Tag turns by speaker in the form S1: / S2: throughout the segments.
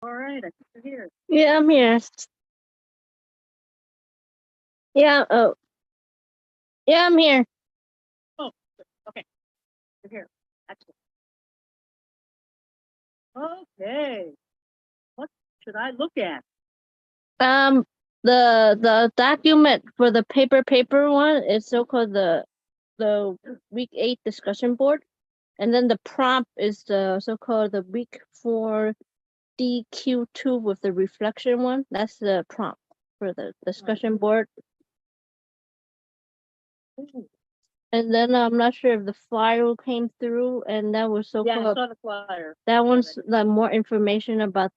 S1: All right, I think you're here.
S2: Yeah, I'm here. Yeah, yeah, I'm here.
S1: Oh, okay. You're here. Excellent. Okay. What should I look at?
S2: Um, the document for the paper one is so-called the week 8 discussion board, and then the prompt is the so-called the week 4 DQ2 with the reflection one. That's the prompt for the discussion board. And then I'm not sure if the flyer came through, and that was
S1: Yeah, I
S2: so-called
S1: saw the flyer.
S2: that one's like more information about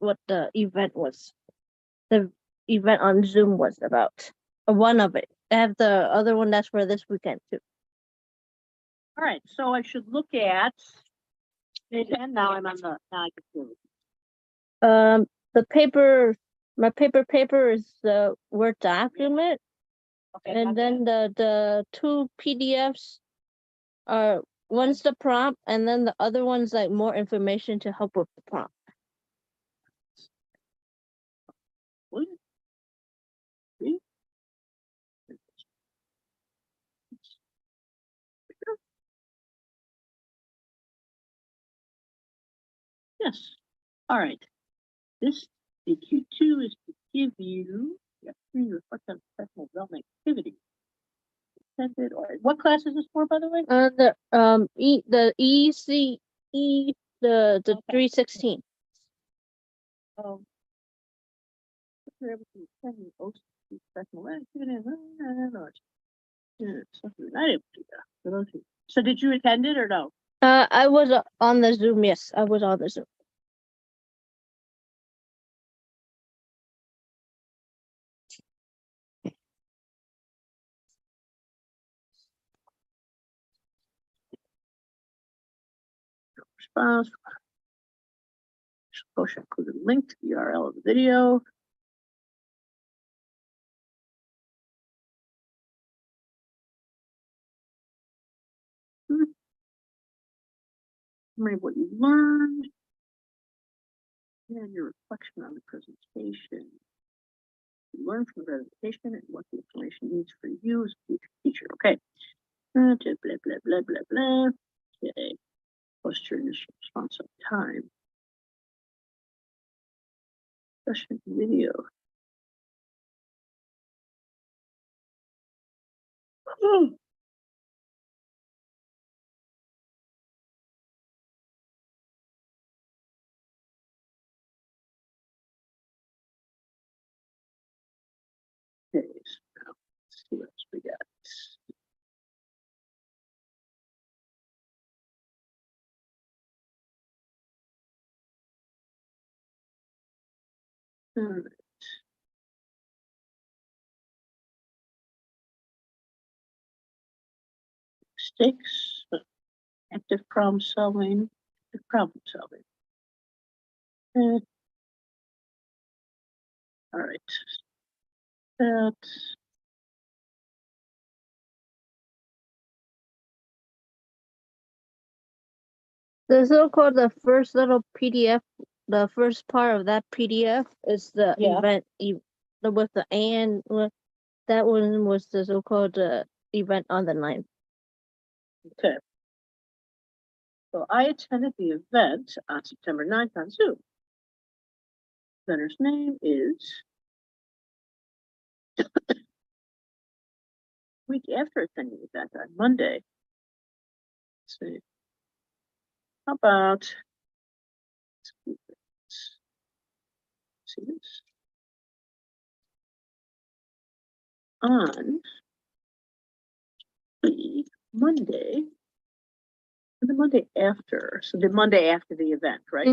S2: what the event was. The event on Zoom was about. One of it. I have the other one that's for this weekend too.
S1: All right, so I should look at. And now I'm on the. Now I can see it.
S2: The paper, my paper is the Word document,
S1: Okay,
S2: and then the two PDFs are one's the prompt, and then the other one's like more information to help with the prompt.
S1: What? See? Yes. All right. This DQ2 is to give you free reflect on professional development activity. Intended or what class is this for, by the way?
S2: The ECE the 316.
S1: You're able to attend the professional activity. Not able to do that. So did you attend it or no?
S2: I was on the Zoom. Yes, I was on the Zoom.
S1: Response. Suppose I include a link to the URL of the video. Summary of what you learned. And your reflection on the presentation. You learn from the presentation and what the information means for you as a future teacher. Okay. Blah, blah, blah, blah, blah, blah. Okay. Post your initial response on time. Discussion video. Oh. Okay, so now let's see what else we got. All right. Mistakes, active problem solving, active problem solving. All right. That's
S2: the so-called the first little PDF. The first part of that PDF is the event. With the and that one was the so-called event on the 9th.
S1: okay. So I attended the event on September 9th on Zoom. The vendor's name is week after attending the event on Monday. Let's see. How about see this on the Monday. The Monday after, so the Monday after the event, right?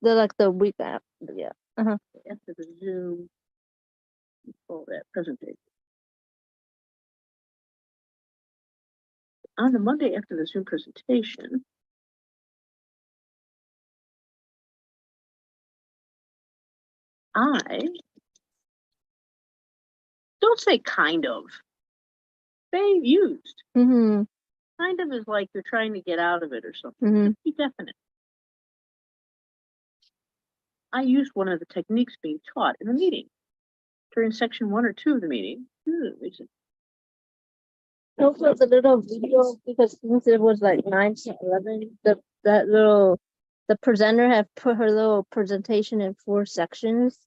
S2: They're like the week after, yeah.
S1: After the Zoom, all that presentation. On the Monday after the Zoom presentation, I don't say kind of. They used. Kind of is like you're trying to get out of it or something. Be definite. I used one of the techniques being taught in the meeting. During section 1 or 2 of the meeting.
S2: Also, the little video, because since it was like 9 to 11, the presenter had put her little presentation in 4 sections.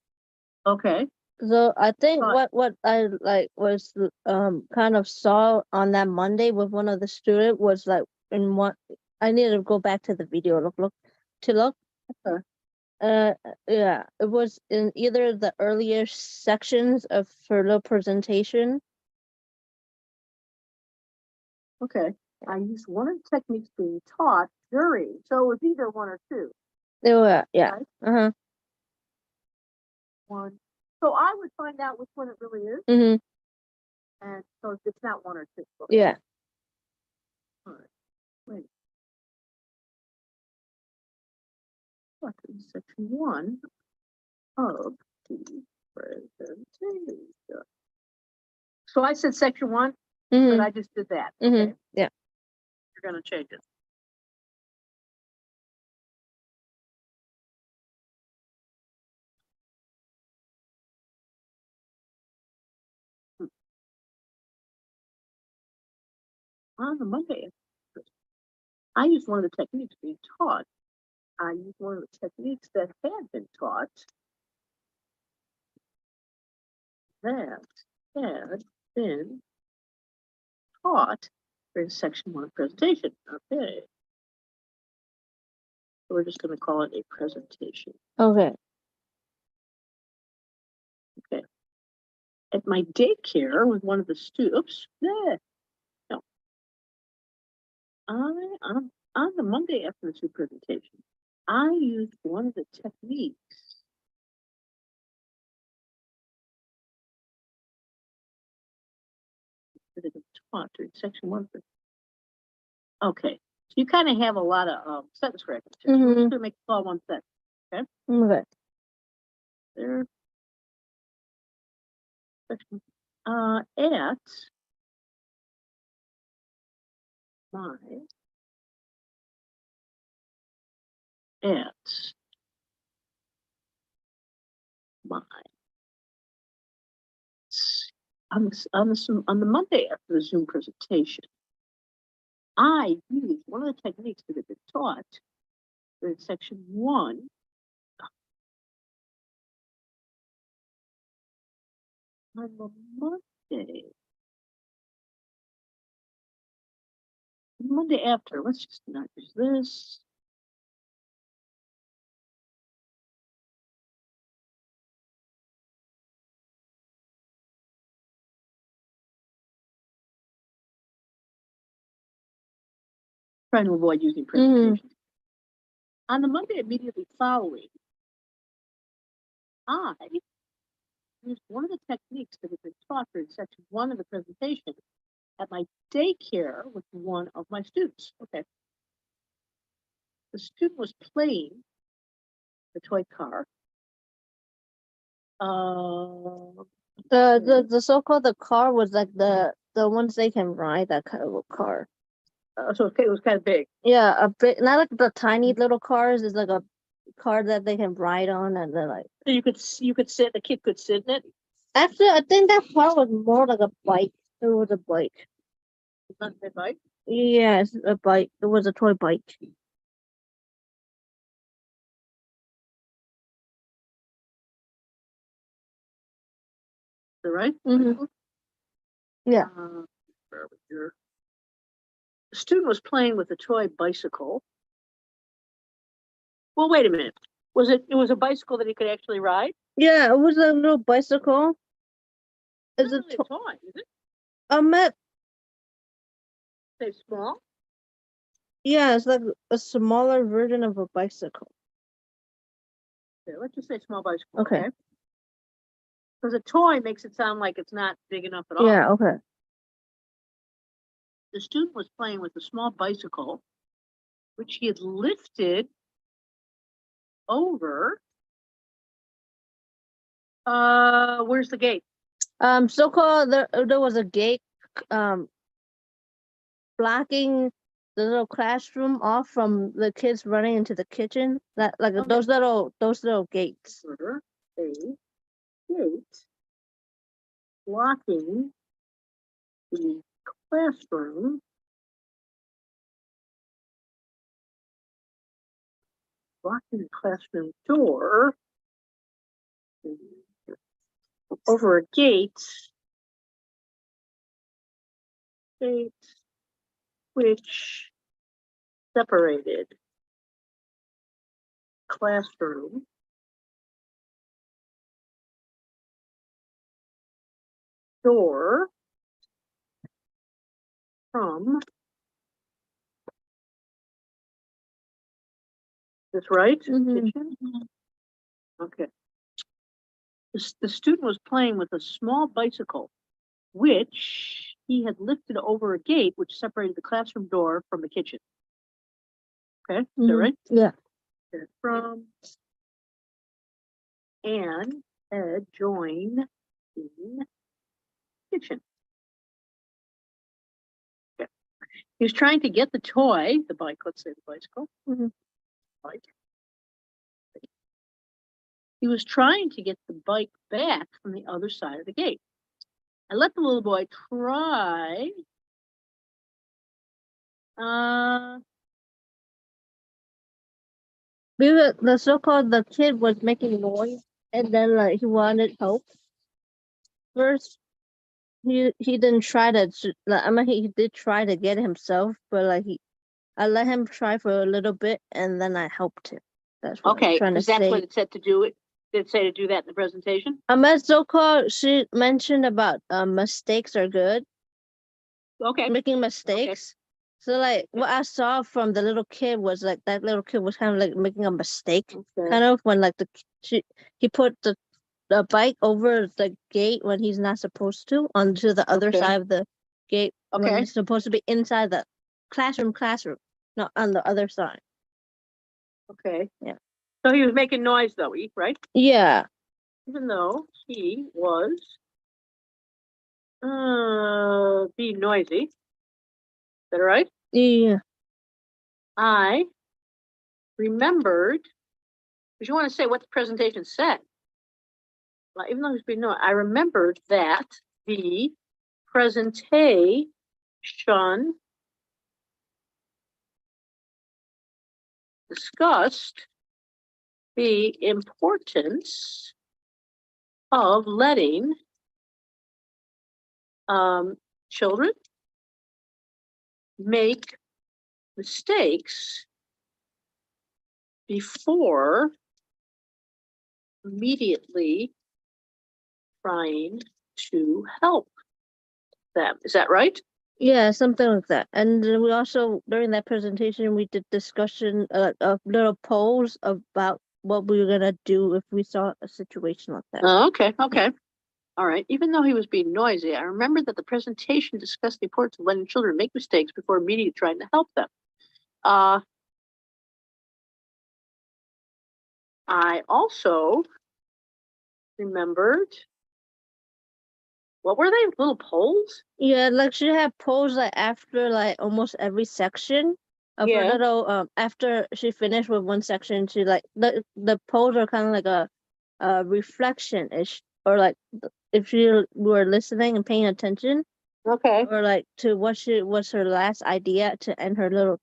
S1: Okay.
S2: So I think
S1: Right.
S2: what I like was kind of saw on that Monday with one of the student was like in one. I need to go back to the video look.
S1: Okay.
S2: Yeah, it was in either the earlier sections of her little presentation.
S1: Okay. I used one of the techniques being taught during, so it was either 1 or 2.
S2: Yeah.
S1: Right?
S2: Uh-huh.
S1: 1. So I would find out which one it really is.
S2: Mm-hmm.
S1: And so it's not 1 or 2.
S2: Okay. Yeah.
S1: All right. Wait. What is section 1 of the presentation? So I said section 1, but I just did that. Okay.
S2: Yeah.
S1: You're going to change it. On the Monday, I used one of the techniques being taught. I used one of the techniques that had been taught. During section 1 presentation. Okay. So we're just going to call it a presentation.
S2: Okay.
S1: Okay. At my daycare with one of the students, on the Monday after the 2 presentation, I used one of the techniques that had been taught during section 1. Okay. So you kind of have a lot of sentence corrections. So we're just going to make it all one sentence. Okay.
S2: Okay.
S1: There. Section. At my on the Monday after the Zoom presentation, I used one of the techniques that had been taught in section 1 on the Monday after. Let's just not use this. Trying to avoid using presentations. On the Monday immediately following, I used one of the techniques that had been taught in section 1 of the presentation at my daycare with one of my students. Okay. The student was playing the toy car.
S2: The so-called the car was like the ones they can ride, that kind of a car.
S1: So it was kind of big.
S2: Yeah, a big, not like the tiny little cars. It's like a car that they can ride on, and then like.
S1: So you could sit. The kid could sit in it.
S2: Actually, I think that car was more like a bike. It was a bike.
S1: It's not a bike.
S2: Yes, a bike. It was a toy bike.
S1: Is that right?
S2: Yeah.
S1: The student was playing with a toy bicycle. Well, wait a minute. It was a bicycle that he could actually ride?
S2: Yeah, it was a little bicycle.
S1: It's not really a toy, is it? Say small?
S2: Yeah, it's like a smaller version of a bicycle.
S1: Okay, let's just say small bicycle.
S2: Okay.
S1: Because a toy makes it sound like it's not big enough at all.
S2: Yeah, okay.
S1: The student was playing with a small bicycle, which he had lifted over. Where's the gate?
S2: So-called there was a gate blocking the little classroom off from the kids running into the kitchen. That like
S1: Okay.
S2: those little gates.
S1: Order a gate blocking the classroom door over a gate which separated classroom door from, that's right,
S2: Mhm.
S1: kitchen? Okay. The student was playing with a small bicycle, which he had lifted over a gate which separated the classroom door from the kitchen. Okay, is that right?
S2: Yeah.
S1: Okay. From and join in kitchen. Okay. He was trying to get the toy, the bike, let's say the bicycle. Bike. He was trying to get the bike back from the other side of the gate. I let the little boy try.
S2: The kid was making noise, and then like he wanted help. First, he didn't try to. Like, I mean, he did try to get himself, but like I let him try for a little bit, and then I helped him. That's what I was trying to
S1: because that's
S2: say.
S1: what it said to do. It did say to do that in the presentation.
S2: So-called, she mentioned about mistakes are good.
S1: Okay.
S2: Making mistakes. So like what I saw from the little kid was like that little kid was kind of like making a mistake, kind of when like he put the bike over the gate when he's not supposed to onto the other side of the gate when he's supposed to be inside the classroom, not on the other side.
S1: Okay.
S2: Yeah.
S1: So he was making noise though, right?
S2: Yeah.
S1: Even though he was being noisy. Is that right?
S2: Yeah.
S1: I remembered, because you want to say what the presentation said. Well, even though he was being noisy, I remembered that the presentation discussed the importance of letting children make mistakes before immediately trying to help them. Is that right?
S2: Yeah, something like that. And then we also, during that presentation, we did discussion of little polls about what we were gonna do if we saw a situation like that.
S1: Okay. All right. Even though he was being noisy, I remember that the presentation discussed the importance of letting children make mistakes before immediately trying to help them. I also remembered, what were they? Little polls?
S2: Yeah, like she had polls like after like almost every section of her little after she finished with one section, she like the polls are kind of like a reflection ish, or like if you were listening and paying attention.
S1: Okay.
S2: Or like to what was her last idea to end her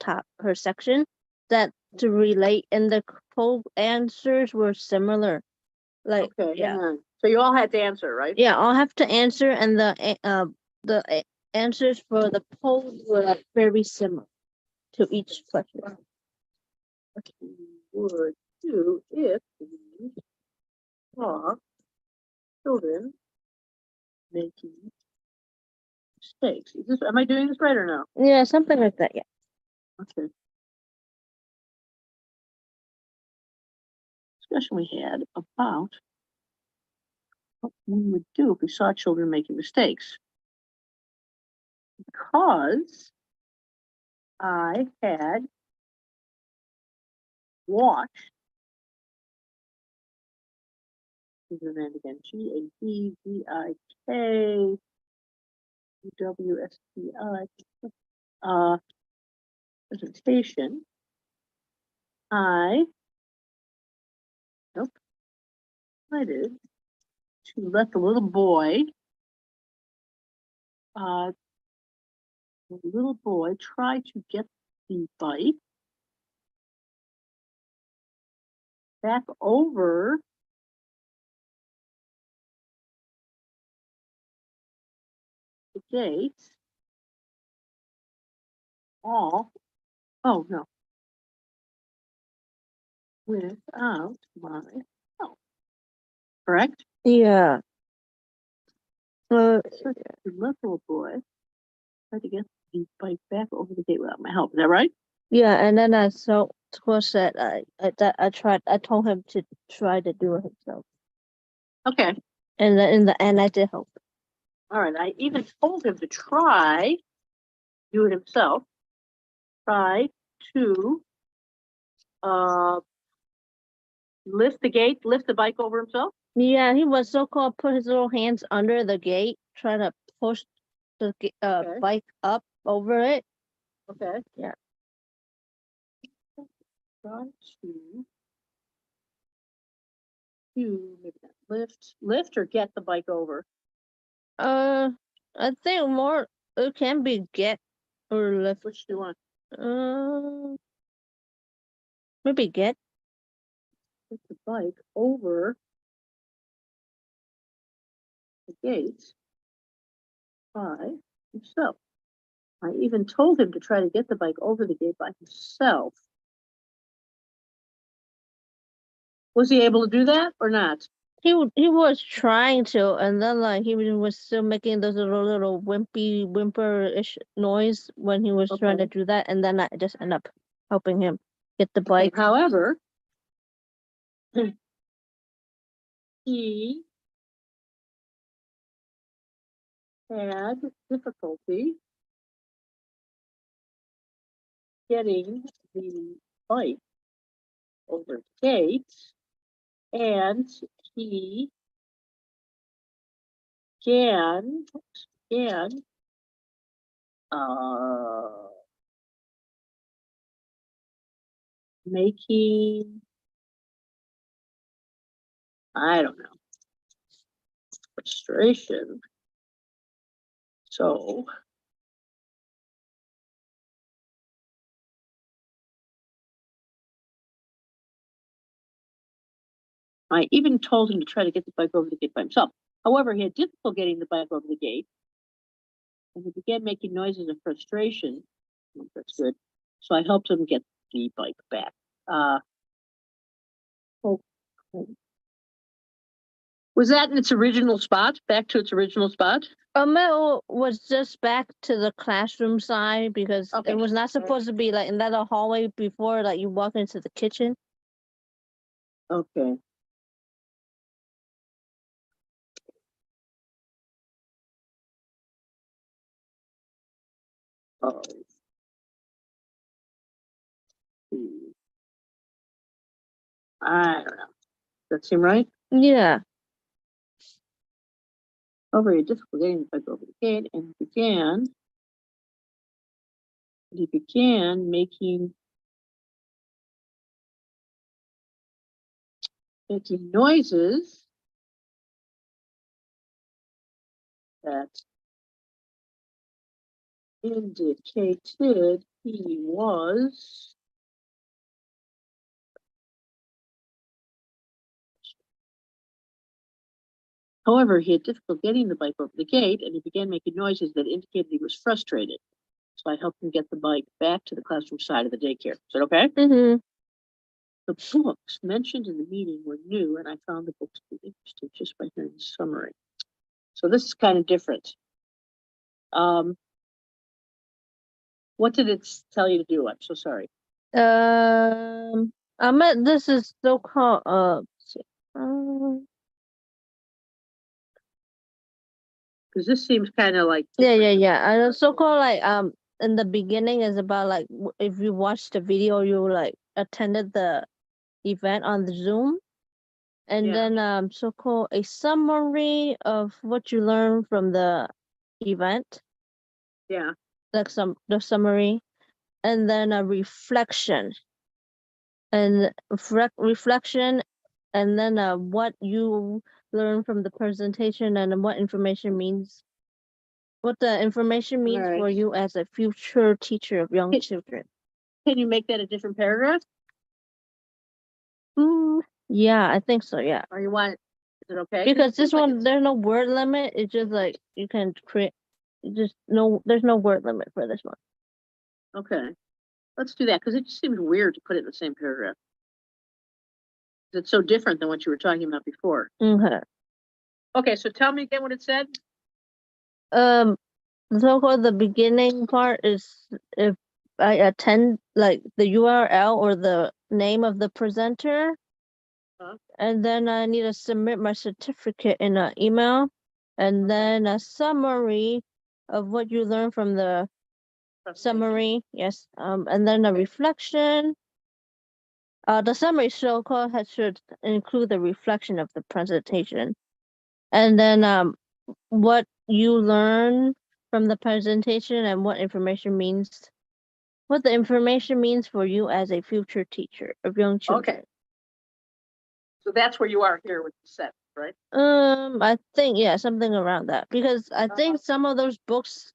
S2: section, that to relate, and the poll answers were similar. Like yeah.
S1: So you all had to answer, right?
S2: Yeah, I'll have to answer, and the answers for the polls were like very similar to each question.
S1: What you would do if you saw children making mistakes. Am I doing this right or no?
S2: Yeah, something like that. Yeah.
S1: Okay. Discussion we had about what we would do if we saw children making mistakes. Because I had watched, the name again, GADVIK WSTI, presentation, I decided to let the little boy try to get the bike back over the gate. Oh no, without my help. Correct?
S2: Yeah.
S1: The little boy try to get the bike back over the gate without my help. Is that right?
S2: Yeah, and then I told that I told him to try to do it himself.
S1: Okay.
S2: And then in the end I did help.
S1: All right. I even told him to try do it himself. Try to lift the bike over himself.
S2: Yeah, he was so-called put his little hands under the gate, trying to push the
S1: Okay.
S2: bike up over it.
S1: Okay.
S2: Yeah.
S1: Try to maybe not lift or get the bike over.
S2: I think more it can be get or lift.
S1: Which do you want?
S2: Maybe get.
S1: Get the bike over the gate by himself. I even told him to try to get the bike over the gate by himself. Was he able to do that or not?
S2: He was trying to, and then like he was still making those little whimper-ish noise when he was trying to do that, and then I just end up helping him get the bike.
S1: However, he had difficulty getting the bike over the gate, and he can making, I don't know, frustration. So I even told him to try to get the bike over the gate by himself. However, he had difficulty getting the bike over the gate, and he began making noises of frustration. Oh, that's good. So I helped him get the bike back. Was that in its original spot? Back to its original spot?
S2: It was just back to the classroom side because it was not supposed to be like in that hallway before like you walk into the kitchen.
S1: Okay. Oh. I don't know. Does that seem right?
S2: Yeah.
S1: Very difficult getting the bike over the gate, and he began making noises that indicated he was however, he had difficulty getting the bike over the gate, and he began making noises that indicated he was frustrated. So I helped him get the bike back to the classroom side of the daycare. Is that okay?
S2: Mm-hmm.
S1: The books mentioned in the meeting were new, and I found the books to be interesting just by hearing the summary. So this is kind of different. What did it tell you to do? I'm so sorry.
S2: This is so-called
S1: because this seems kind of like
S2: yeah. So-called like in the beginning is about like if you watch the video, you like attended the event on the Zoom, and then so-called a summary of what you learned from the event.
S1: Yeah.
S2: Like the summary, and then a reflection, and reflection, and then what you learn from the presentation, and what information means, what the information means
S1: Right.
S2: for you as a future teacher of young children.
S1: Can you make that a different paragraph?
S2: Yeah, I think so. Yeah,
S1: Or you want, is it okay?
S2: because
S1: it
S2: this
S1: seems like
S2: one there's no word limit. It's just like you can create. Just no, there's no word limit for this one.
S1: okay. Let's do that, because it just seems weird to put it in the same paragraph. It's so different than what you were talking about before.
S2: Okay.
S1: Okay, so tell me again what it said.
S2: So-called the beginning part is if I attend, like the URL or the name of the presenter, and then I need to submit my certificate in an email, and then a summary of what you learned from the summary. Yes. And then a reflection. The summary so-called should include the reflection of the presentation, and then what you learn from the presentation and what the information means for you as a future teacher of young children.
S1: Okay. So that's where you are here with the set, right?
S2: I think, yeah, something around that, because I think some of those books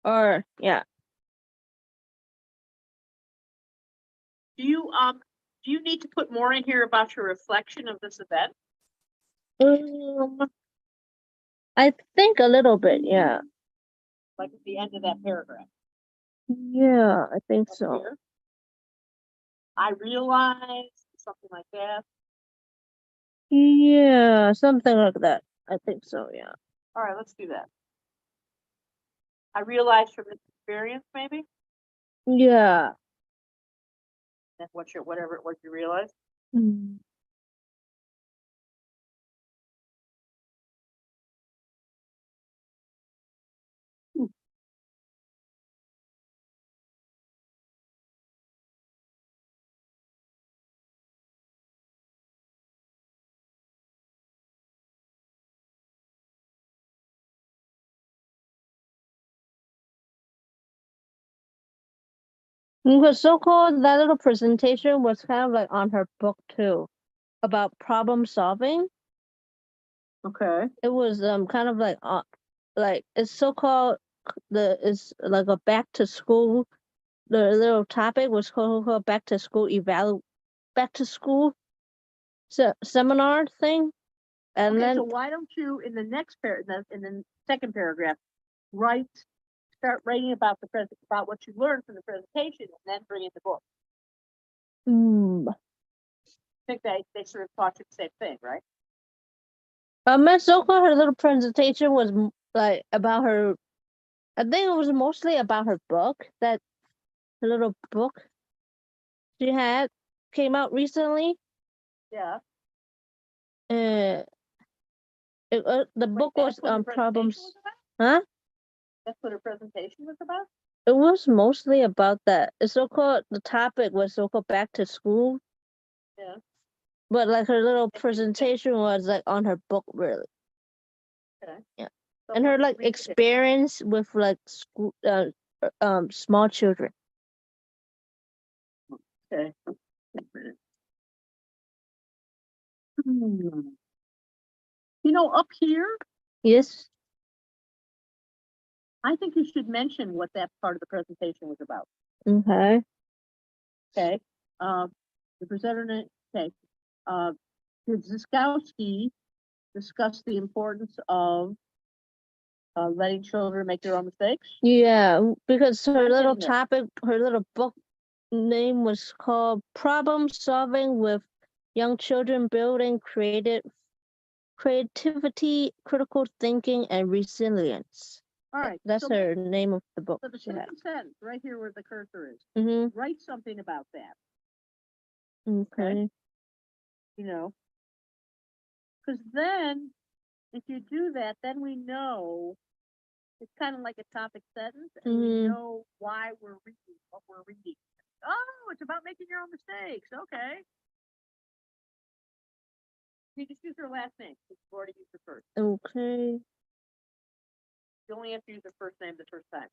S2: are, yeah.
S1: Do you need to put more in here about your reflection of this event?
S2: I think a little bit, yeah.
S1: Like at the end of that paragraph.
S2: Yeah, I think so.
S1: Here. I realized something like that.
S2: Yeah, something like that. I think so, yeah.
S1: All right, let's do that. I realized from this experience, maybe.
S2: Yeah.
S1: That's whatever it was you realized.
S2: Because so-called that little presentation was kind of like on her book too, about problem solving.
S1: Okay.
S2: It was kind of like it's so-called it's like a back to school. The little topic was called back to school seminar thing, and
S1: Okay,
S2: then
S1: so why don't you in the next in the second paragraph start writing about about what you learned from the presentation, and then bring in the book. I think they sort of taught you the same thing, right?
S2: so-called her little presentation was like about her. I think it was mostly about her book, that her little book she had came out recently.
S1: Yeah.
S2: The book was problems. Huh?
S1: That's what her presentation was about?
S2: It was mostly about that. It's so-called, the topic was so-called back to school.
S1: Yeah.
S2: But like her little presentation was like on her book, really.
S1: Okay.
S2: Yeah.
S1: So
S2: And her like experience with like school, small children.
S1: Okay. You know, up here,
S2: Yes.
S1: I think you should mention what that part of the presentation was about.
S2: Okay.
S1: Okay. The presenter, okay. Did Ziskowski discuss the importance of letting children make their own mistakes?
S2: Yeah, because her
S1: I'm
S2: little
S1: getting there.
S2: topic, her little book name was called Problem Solving with Young Children, Building Creativity, Critical Thinking, and Resilience.
S1: All right.
S2: That's
S1: so
S2: her name of the book.
S1: So the second sentence, right here where the cursor is,
S2: Mm-hmm.
S1: write something about that.
S2: Okay.
S1: You know, because then if you do that, then we know it's kind of like a topic sentence, and we know why we're reading what we're reading. Oh, it's about making your own mistakes. Okay. You just use her last name. You've already used her first.
S2: Okay.
S1: You only have to use her first name the first time.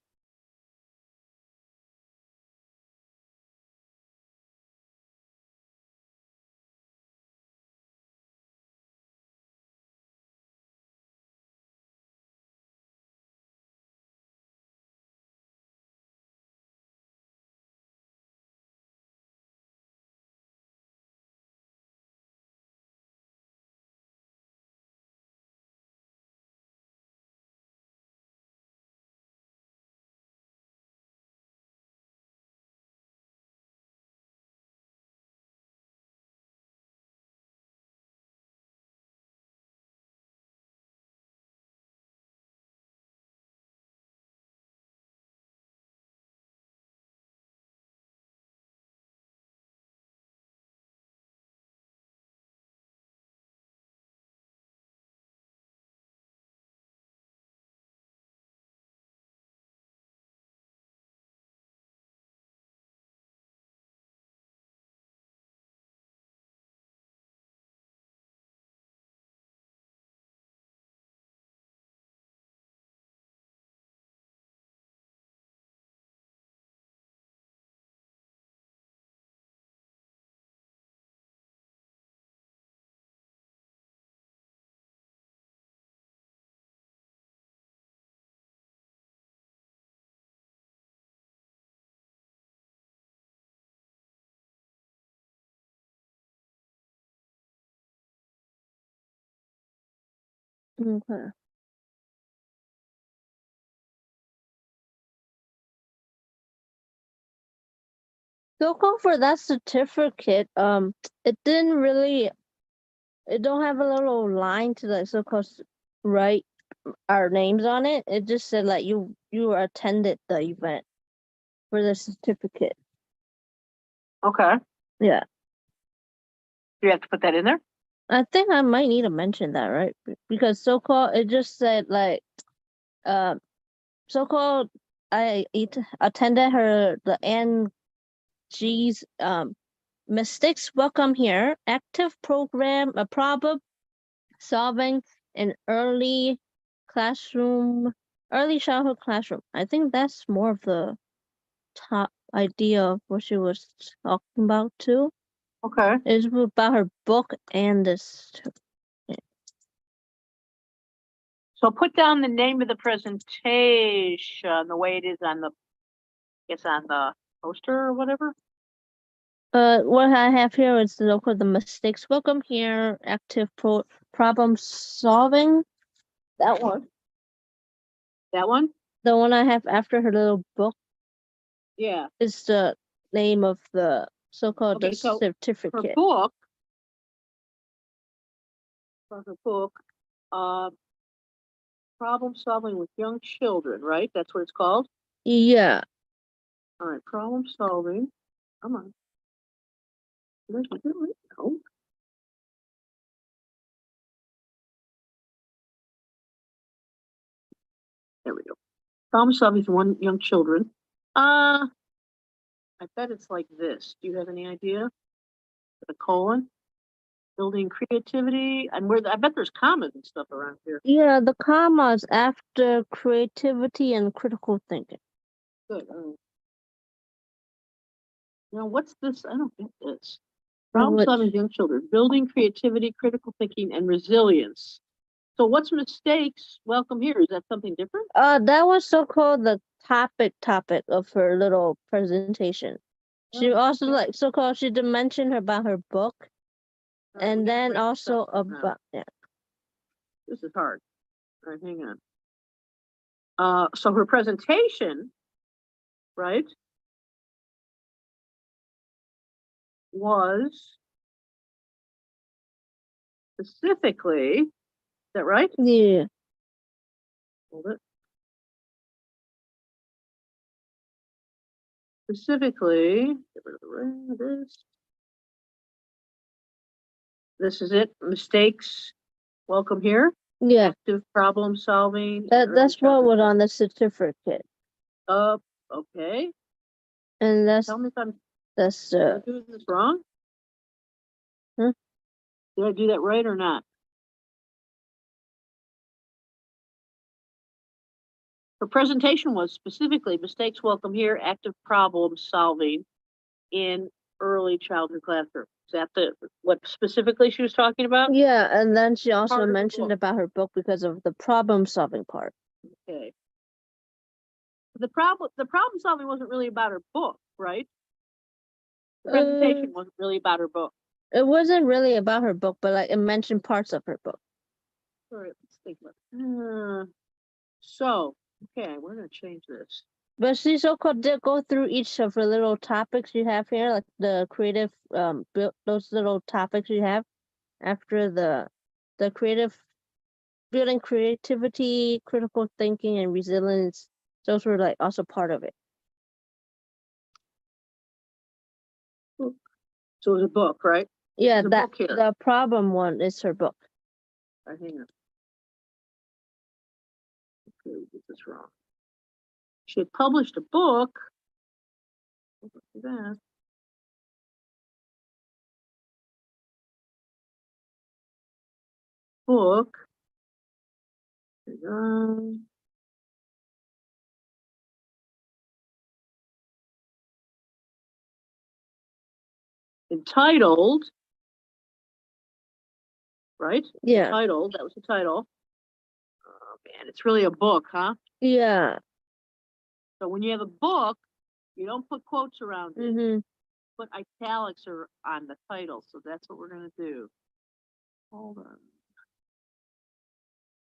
S2: Okay. So for that certificate, it didn't really, it don't have a little line to like so-called write our names on it. It just said like you attended the event for the certificate.
S1: Okay.
S2: Yeah.
S1: Do you have to put that in there?
S2: I think I might need to mention that, right? Because so-called it just said like so-called attended the NG's mistakes welcome here active program a problem solving in early childhood classroom. I think that's more of the top idea of what she was talking about too.
S1: Okay.
S2: It's about her book and this.
S1: So put down the name of the presentation, the way it is on the, on the poster or whatever.
S2: What I have here is the mistakes welcome here active problem solving. That one.
S1: That one?
S2: The one I have after her little book
S1: Yeah.
S2: is the name of the so-called
S1: Okay,
S2: the
S1: so Her
S2: certificate.
S1: book. Her book, problem solving with young children, right? That's what it's called.
S2: Yeah.
S1: All right, problem solving. Come on. Did I do it right? No. There we go. Problem solving with young children. I bet it's like this. Do you have any idea? The colon, building creativity, and I bet there's commas and stuff around here.
S2: Yeah, the commas after creativity and critical thinking.
S1: Good. Now, what's this? I don't get this. Problem solving with young children, building creativity, critical thinking, and resilience. So what's mistakes? Welcome here. Is that something different?
S2: That was so-called the topic of her little presentation. She also like so-called she did mention about her book, and then also about yeah.
S1: This is hard. All right, hang on. So her presentation, right, was specifically, is that right?
S2: Yeah.
S1: Hold it. Specifically, get rid of the red, this is it. Mistakes, welcome here.
S2: Yeah.
S1: Active problem solving.
S2: That's what was on the certificate.
S1: Okay.
S2: And
S1: Tell me if I'm
S2: that's
S1: doing this wrong.
S2: Huh?
S1: Did I do that right or not? Her presentation was specifically mistakes welcome here, active problem solving in early childhood classroom. Is that what specifically she was talking about?
S2: Yeah, and then she also
S1: Part of the
S2: mentioned
S1: book.
S2: about her book because of the problem solving part.
S1: Okay. The problem solving wasn't really about her book, right? The presentation wasn't really about her book.
S2: It wasn't really about her book, but like it mentioned parts of her book.
S1: All right, let's think about it. So, okay, we're gonna change this.
S2: But she so-called did go through each of her little topics you have here, like the creative those little topics you have after the creative building creativity, critical thinking, and resilience. Those were like also part of it.
S1: So it was a book, right?
S2: Yeah,
S1: There's a
S2: that
S1: book here.
S2: the problem one is her book.
S1: All right, hang on. Okay, we did this wrong. She had published a book. That. Book. Entitled, right?
S2: Yeah.
S1: Entitled, that was the title. Oh man, it's really a book, huh?
S2: Yeah.
S1: So when you have a book, you don't put quotes around it.
S2: Mm-hmm.
S1: Put italics are on the title, so that's what we're gonna do. Hold on.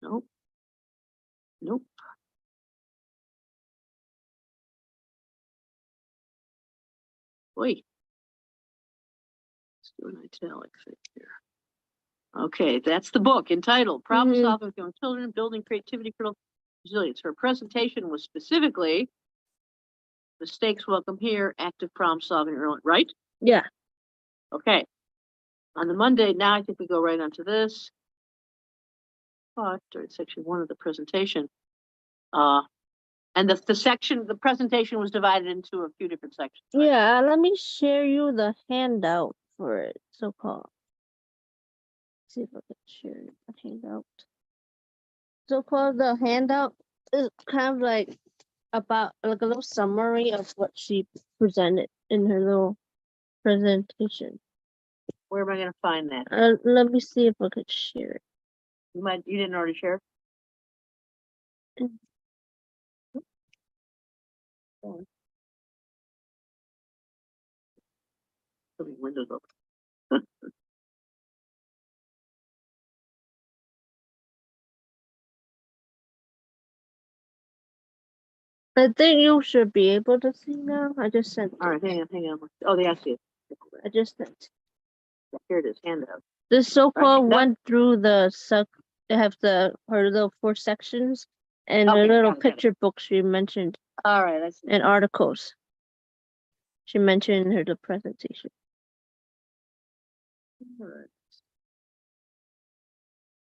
S1: Nope. Nope. Wait. Let's do an italic thing here. Okay, that's the book entitled Problem Solving with Young Children, Building Creativity, Critical Resilience. Her presentation was specifically mistakes welcome here, active problem solving early, right?
S2: Yeah.
S1: Okay. On the Monday, now I think we go right onto this. But during section 1 of the presentation, and the presentation was divided into a few different sections. Right?
S2: Yeah, let me share you the handout for it, so-called. See if I can share the handout. So-called the handout is kind of like about like a little summary of what she presented in her little presentation.
S1: Where am I going to find that?
S2: Let me see if I could share it.
S1: You didn't already share? Windows open.
S2: I think you should be able to see now. I just sent.
S1: All right, hang on. Oh, I see it.
S2: I just sent.
S1: Here it is, handout.
S2: This so-called
S1: Right,
S2: went through they have her little 4 sections and
S1: Okay,
S2: her little
S1: got it.
S2: picture book she mentioned
S1: All right, I see.
S2: and articles she mentioned in her the presentation.
S1: All right.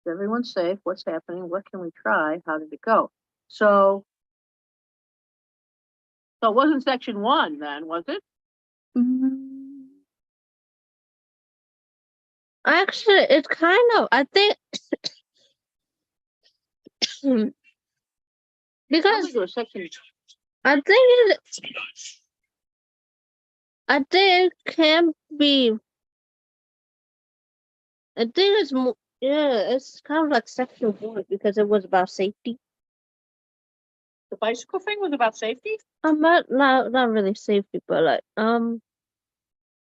S1: Is everyone safe? What's happening? What can we try? How did it go? So it wasn't section 1 then, was it?
S2: Actually, it's kind of, I think, because
S1: it was section.
S2: I think it can be. I think it's more. Yeah, it's kind of like section 1 because it was about safety.
S1: The bicycle thing was about safety?
S2: Not really safety, but like
S1: How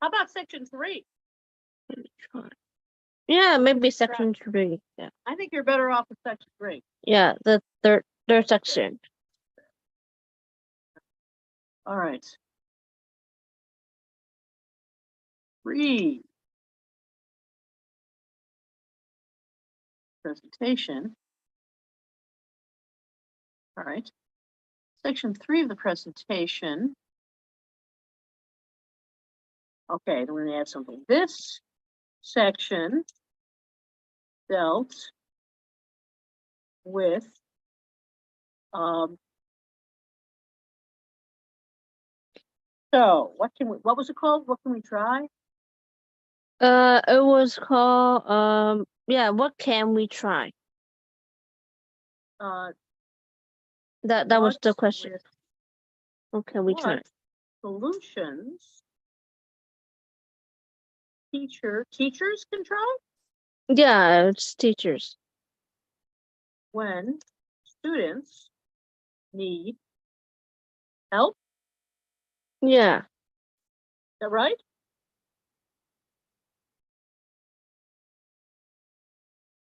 S1: about section 3?
S2: Yeah, maybe section 3. Yeah.
S1: I think you're better off with section 3.
S2: Yeah, the third section.
S1: All right. Read. Presentation. All right. Section 3 of the presentation. Okay, then we're going to add something. This section dealt with so what was it called? What can we try?
S2: It was called yeah, what can we try? That was the question. What can we try?
S1: Solutions teachers can try?
S2: Yeah, it's teachers.
S1: When students need help?
S2: Yeah.
S1: Is that right?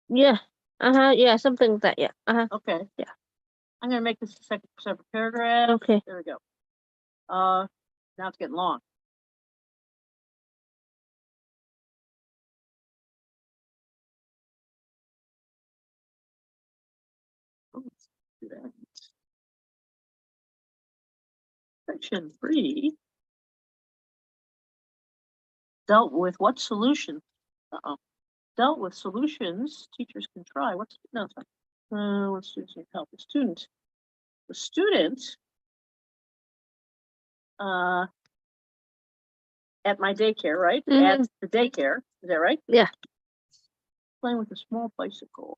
S2: Yeah. Yeah, something like that. Yeah.
S1: Okay.
S2: Yeah.
S1: I'm gonna make this a separate paragraph.
S2: Okay.
S1: There we go. Now it's getting long. Let's do that. Section 3 dealt with what solution? Dealt with solutions teachers can try. What students need help? The student at my daycare, right? At the daycare, is that right?
S2: Yeah.
S1: Playing with a small bicycle,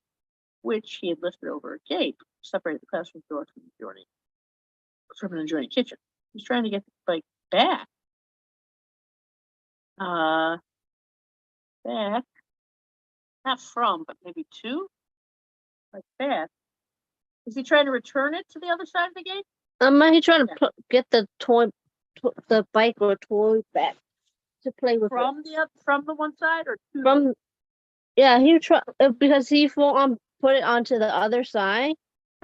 S1: which he had lifted over a gate, separated the classroom door from an adjoining kitchen. He's trying to get the bike back. Back, not from, but maybe to, like that. Is he trying to return it to the other side of the gate?
S2: He trying to get the bike or toy back to play with
S1: from the one side or to
S2: from. Yeah, he try because he put it onto the other side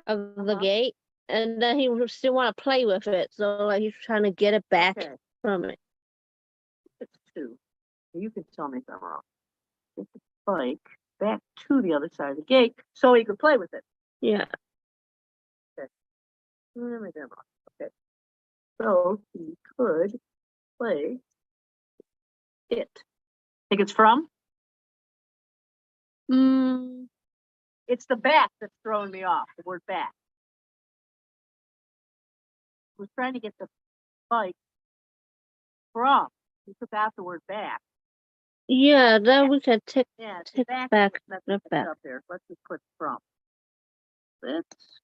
S2: of the
S1: Uh-huh.
S2: gate, and then he would still want to play with it. So like he's trying to get it back
S1: Okay.
S2: from it.
S1: It's 2. You can tell me if I'm wrong. Get the bike back to the other side of the gate so he could play with it.
S2: Yeah.
S1: Maybe I'm wrong. Okay. So he could play it. Think it's from?
S2: Mm,
S1: It's the back that's throwing me off, the word back. I was trying to get the bike from. He took out the word back.
S2: yeah, then we can take
S1: Yeah,
S2: take
S1: back.
S2: back
S1: Let's
S2: the
S1: put it
S2: back.
S1: up there. Let's just put from. Let's.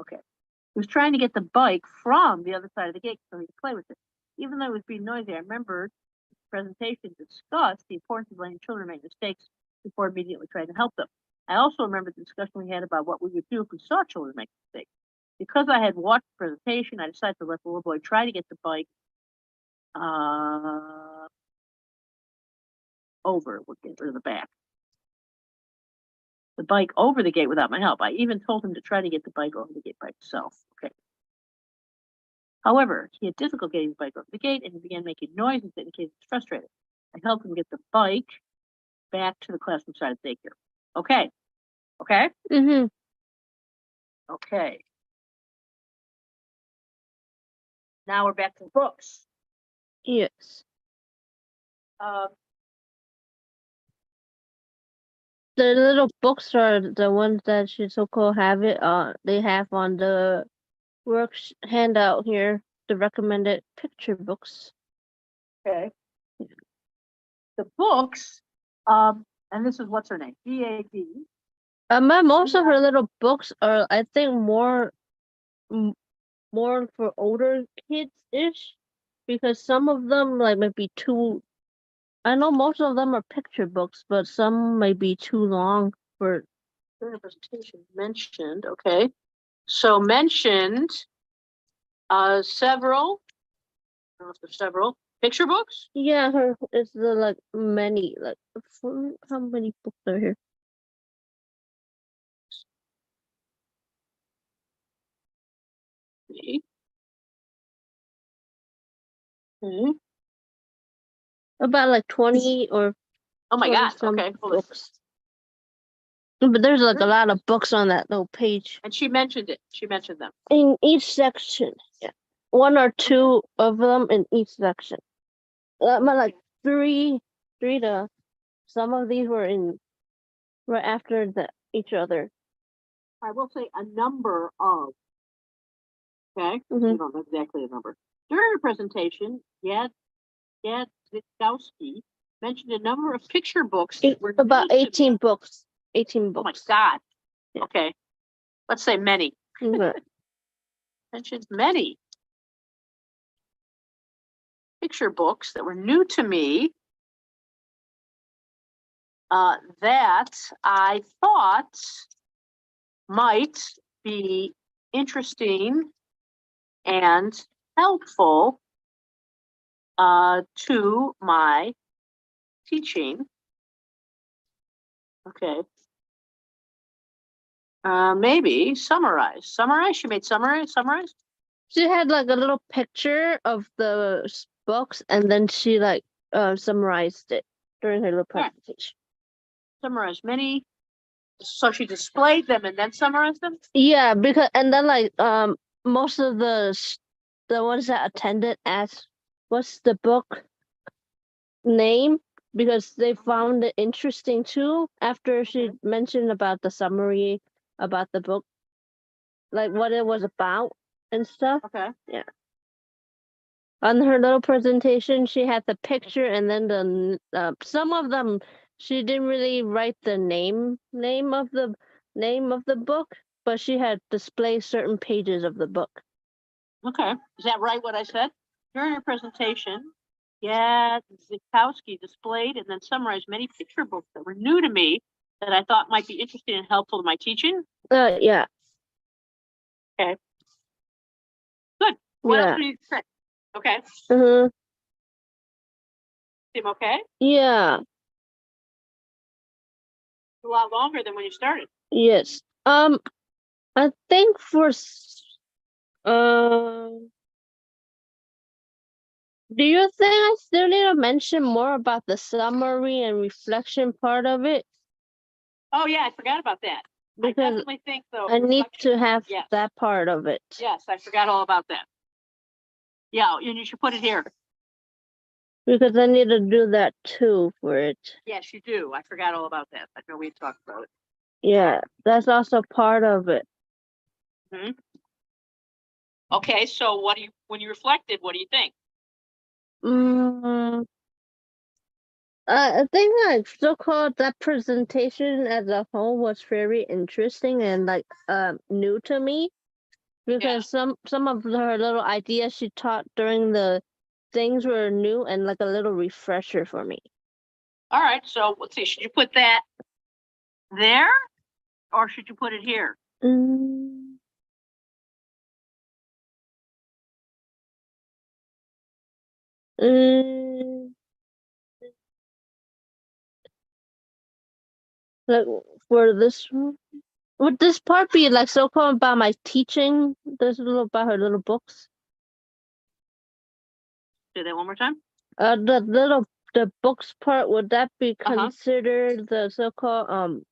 S1: Okay. He was trying to get the bike from the other side of the gate so he could play with it. Even though it was being noisy, I remembered the presentation discussed the importance of letting children make mistakes before immediately trying to help them. I also remember the discussion we had about what we would do if we saw children make mistakes. Because I had watched the presentation, I decided to let the little boy try to get the bike over. We'll get rid of the back. The bike over the gate without my help. I even told him to try to get the bike over the gate by himself. Okay. However, he had difficulty getting the bike over the gate and he began making noises that indicated he was frustrated. I helped him get the bike back to the classroom side of the daycare. Okay. Okay.
S2: Mm-hmm.
S1: Okay. Now we're back to the books.
S2: Yes.
S1: Um,
S2: The little books are the ones that should so-called have it. They have on the work handout here the recommended picture books.
S1: okay. The books, and this is what's her name? B-A-D.
S2: Most of
S1: Yeah.
S2: her little books are, I think, more for older kids ish, because some of them like might be too. I know most of them are picture books, but some may be too long for.
S1: The presentation mentioned, okay. So mentioned several, I don't know if there's several picture books.
S2: Yeah, her it's the like many like how many books are here?
S1: Okay. Okay.
S2: About like 20 or
S1: Oh my
S2: 20
S1: God.
S2: some
S1: Okay. Hold on.
S2: books. But there's like a lot of books on that little page.
S1: And she mentioned it. She mentioned them.
S2: In each section. Yeah. One or two of them in each section. Like three to some of these were in right after each other.
S1: I will say a number of. Okay.
S2: Mhm.
S1: We don't know exactly a number. During her presentation, Zitkowski mentioned a number of picture books that were
S2: About
S1: new to
S2: 18
S1: me.
S2: books. 18
S1: Oh my
S2: books.
S1: God.
S2: Yeah.
S1: Okay. Let's say many.
S2: Okay.
S1: Mentioned many picture books that were new to me that I thought might be interesting and helpful to my teaching. Okay. Maybe summarize. She made summarize.
S2: She had like a little picture of the books, and then she like summarized it during her little
S1: Right.
S2: presentation.
S1: Summarize many. So she displayed them and then summarized them?
S2: Yeah, because and then like most of the ones that attended asked what's the book name, because they found it interesting too after she mentioned about the summary about the book, like what it was about and stuff.
S1: Okay.
S2: Yeah. On her little presentation, she had the picture, and then the some of them she didn't really write the name of the book, but she had displayed certain pages of the book.
S1: Okay. Is that right what I said? During her presentation, Zitkowski displayed and then summarized many picture books that were new to me that I thought might be interesting and helpful to my teaching.
S2: Yeah.
S1: Okay. Good. What
S2: Yeah.
S1: else do you say? Okay.
S2: Uh-huh.
S1: Seem okay?
S2: Yeah.
S1: a lot longer than when you started.
S2: Yes. I think for do you think I still need to mention more about the summary and reflection part of it?
S1: Oh, yeah, I forgot about that. I
S2: Because
S1: definitely think the
S2: I need
S1: reflection-
S2: to have
S1: yes.
S2: that part of it.
S1: Yes, I forgot all about that. Yeah, and you should put it here.
S2: Because I need to do that too for it.
S1: Yes, you do. I forgot all about that. I know we talked about it.
S2: Yeah, that's also part of it.
S1: Okay, so when you reflected, what do you think?
S2: I think like so-called that presentation as a whole was very interesting and like new to me because some of her little ideas she taught during the things were new and like a little refresher for me.
S1: All right, so let's see. Should you put that there, or should you put it here?
S2: Like for this one, would this part be like so-called about my teaching? This little about her little books.
S1: Say that one more time.
S2: The books part, would that be
S1: Uh-huh.
S2: considered the so-called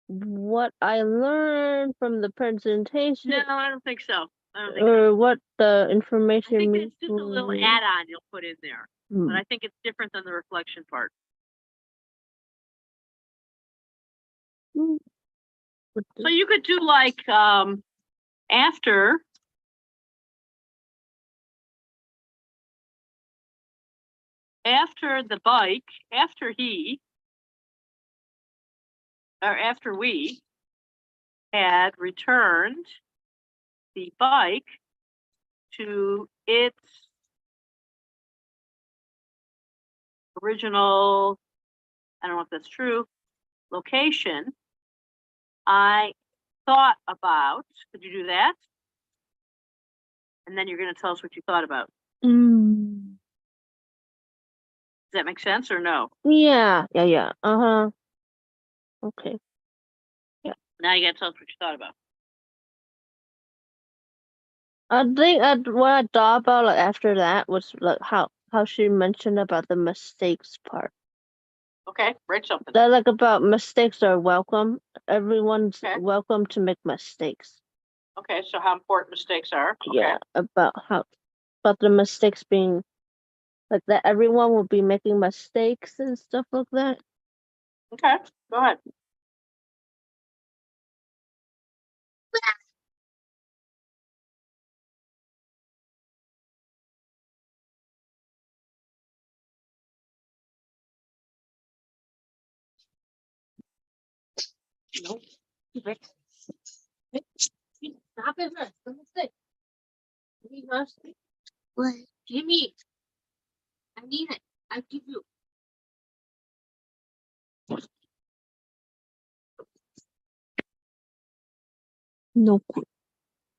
S2: what I learned from the presentation?
S1: No, I don't think so. I don't think
S2: Or what the
S1: I
S2: information
S1: think
S2: means
S1: it's just a
S2: for
S1: little
S2: me?
S1: add-on you'll put in there.
S2: Hmm.
S1: But I think it's different than the reflection part.
S2: Hmm.
S1: So you could do like after the bike, after we had returned the bike to its original, I don't know if that's true, location, I thought about, could you do that? And then you're going to tell us what you thought about.
S2: Mm.
S1: Does that make sense or no?
S2: Yeah. Uh-huh. Okay.
S1: Now you got to tell us what you thought about.
S2: I think what I thought about like after that was like how she mentioned about the mistakes part.
S1: Okay, write something.
S2: That like about mistakes are welcome. Everyone's
S1: Okay.
S2: welcome to make mistakes.
S1: Okay, so how important mistakes are. Okay.
S2: Yeah, about the mistakes being like that everyone will be making mistakes and stuff like that.
S1: Okay, go ahead. Nope.
S2: Stop it, man. Let me say. What? Jimmy, I need it. I give you. No.